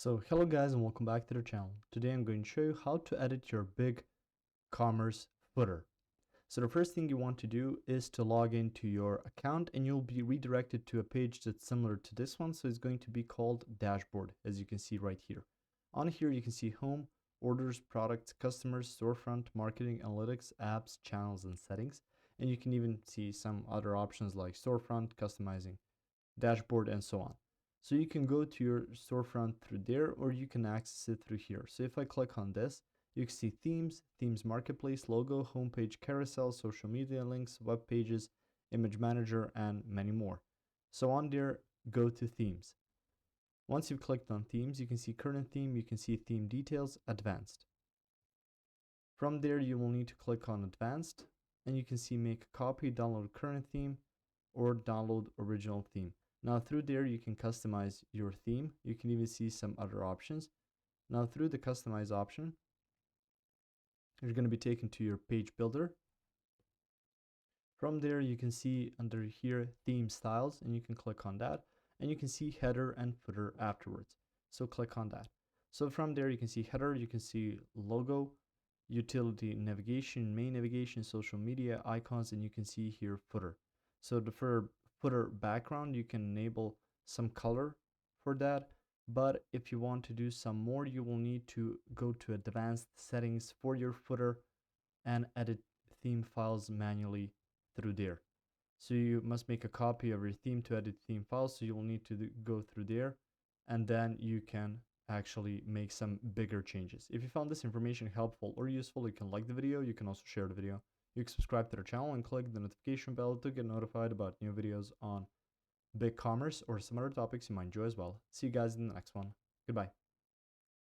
So hello guys and welcome back to the channel. Today I'm going to show you how to edit your BigCommerce footer. So the first thing you want to do is to log into your account and you'll be redirected to a page that's similar to this one. So it's going to be called dashboard, as you can see right here. On here you can see home, orders, products, customers, storefront, marketing, analytics, apps, channels, and settings. And you can even see some other options like storefront, customizing, dashboard, and so on. So you can go to your storefront through there, or you can access it through here. So if I click on this, you can see themes marketplace, logo, homepage, carousel, social media links, web pages, image manager, and many more. So on there, go to themes. Once you've clicked on themes, you can see current theme, you can see theme details, advanced. From there, you will need to click on advanced, and you can see make a copy, download current theme, or download original theme. Now through there, you can customize your theme. You can even see some other options. Now through the customize option, you're going to be taken to your page builder. From there, you can see under here, theme styles, and you can click on that. And you can see header and footer afterwards. So click on that. So from there, you can see header, you can see logo, utility navigation, main navigation, social media, icons, and you can see here footer. So for footer background, you can enable some color for that, but if you want to do some more, you will need to go to advanced settings for your footer and edit theme files manually through there. So you must make a copy of your theme to edit theme files, so you will need to go through there, and then you can actually make some bigger changes. If you found this information helpful or useful, you can like the video, you can also share the video. You can subscribe to the channel and click the notification bell to get notified about new videos on BigCommerce or some other topics you might enjoy as well. See you guys in the next one. Goodbye.